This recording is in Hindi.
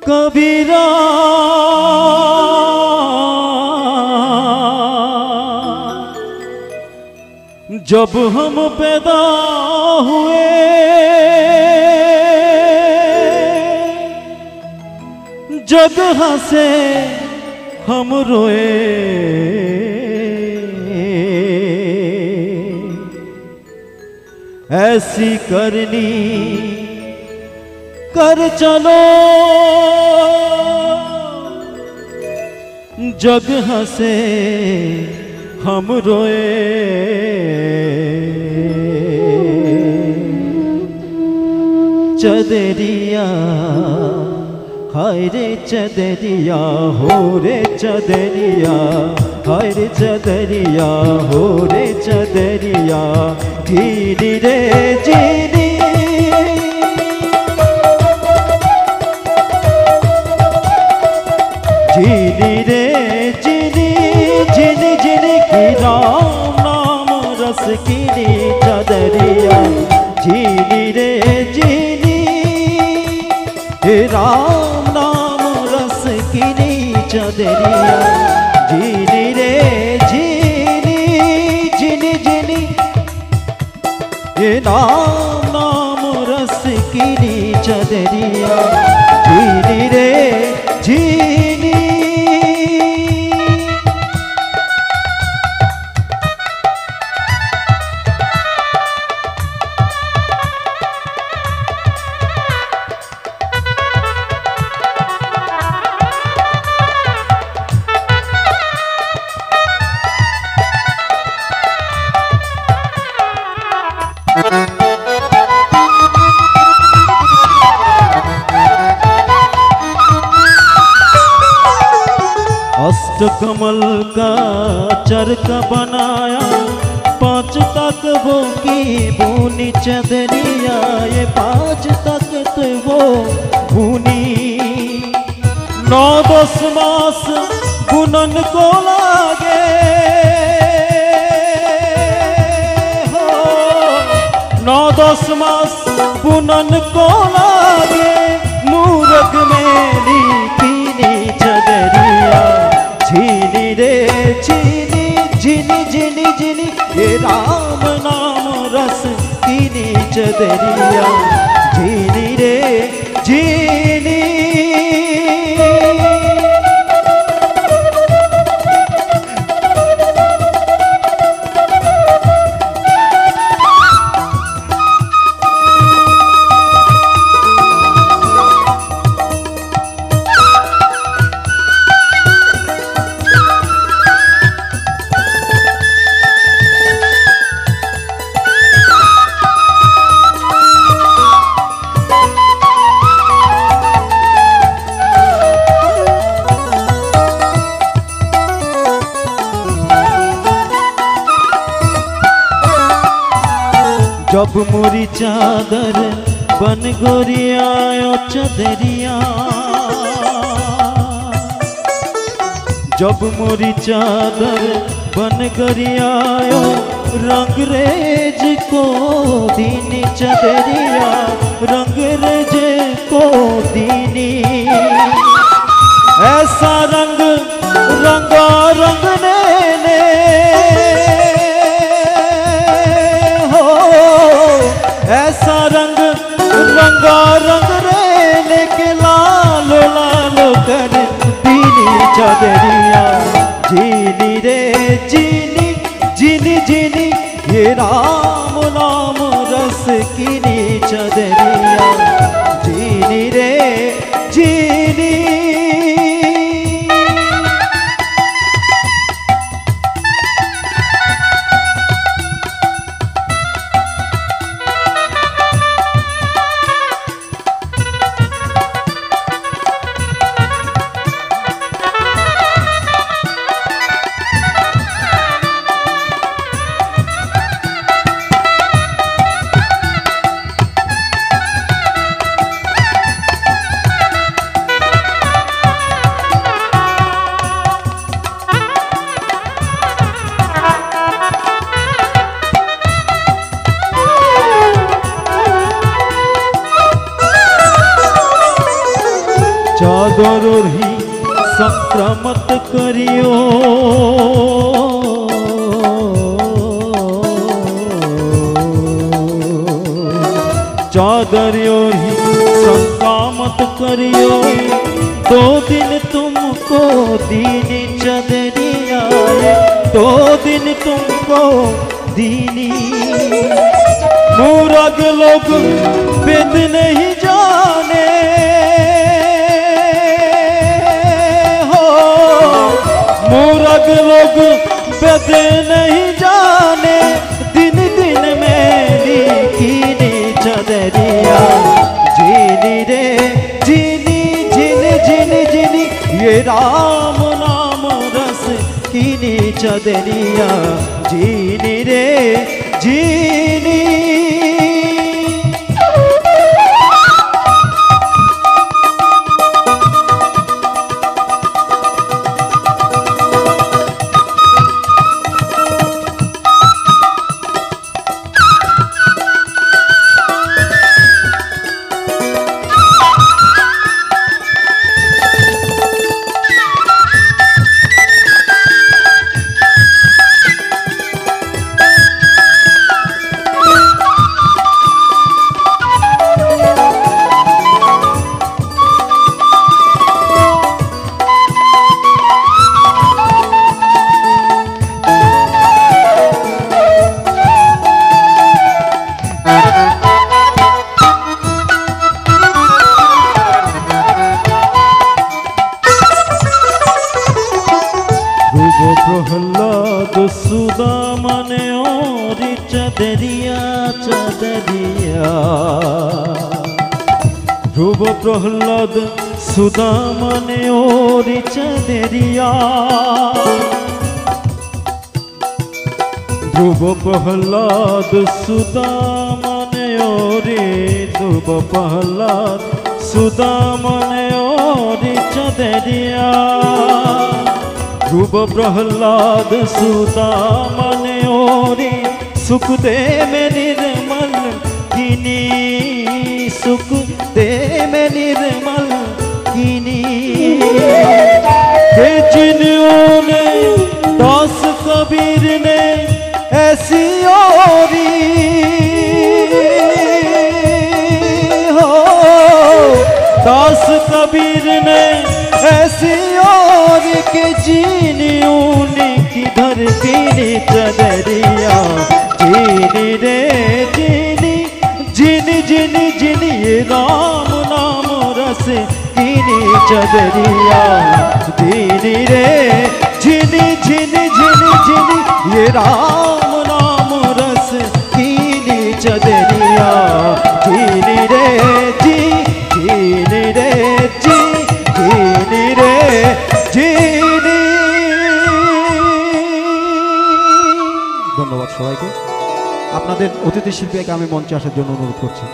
कबीरा जब हम पैदा हुए जगह से हम रोए, ऐसी करनी कर चलो जगह से हम रोए। चदरिया हाय रे चदरिया हो रे चदरिया, हाय रे चदरिया हो रे चदरिया, जीनी रे जीनी जीनी रे जीनी जीनी जीनी की राम नाम रस कीनी चदरिया, जीनी रे जीनी राम नाम रस कीनी चदरिया, जीनी रे जीनी जीनी जीनी राम नाम रस कीनी चदरिया, जीनी रे जीनी। अष्टकमल का चरका बनाया, 5 तकवों की बुनी चदरिया, ये 5 तख्त वो बुनी, 9-10 मास बुनन को लागे हो, 9-10 मास बुनन को लागे, मूरख मेरी कीनी चदरिया, जीनी रे जीनी जीनी जीनी जीनी ये राम नाम रस कीनी चदरिया, जीनी रे जीनी। जब मोरी चादर बन गोरिया चदरिया, जब मोरी चादर बन गोरिया रंगरेज को दीनी चदरिया, रंगरेज को दीनी, ऐसा रंग रंगा रंगने ने ऐसा रंग रंगा रंग रे लेके लालो लालो कर दीनी चदरिया, जीनी रे जीनी जीनी जीनी ये राम नाम रस कीनी चदरिया, जीनी रे जीनी। चादर ही संक्रमत करियो चादर ही संक्रामत करियो 2 दिन तुमको दीनी चदरिया 2 दिन तुमको दीनी मूरग लोग वेद नहीं जाने हो मूरग लोग वेद नहीं जाने दिन दिन में लिखी चदरिया जीनी रे जीनी जिन जिन जिनी ये राम नाम रस कीनी चदरिया जीनी रे जीनी प्रहलाद सुदामने और चदरिया चदरिया ध्रुव प्रहलाद सुदामने और चदरिया ध्रुव प्रहलाद सुदामने और ध्रुव प्रहलाद सुदामने और चदरिया ध्रुव प्रहलाद सुदामने ओरी सुख दे में निर्मल किनी सुख दे में निर्मल किनी के जिन्होंने दास कबीर ने ऐसी ओरी हो दास कबीर ने ऐसी और के जीनी उनकी धर कीनी चदरिया जीनी रे जीनी जिनी जिनी जिनी ये राम नाम रस कीनी चदरिया जीनी रे जिनी जिनी जिनी जिनी ये राम नाम रस कीनी चदरिया जीनी रे जी जीनी रे जी जीनी रे जीनी। ধন্যবাদ সবাইকে। আপনাদের অতিথি শিল্পীকে আমি মঞ্চে আসার জন্য অনুরোধ করছি।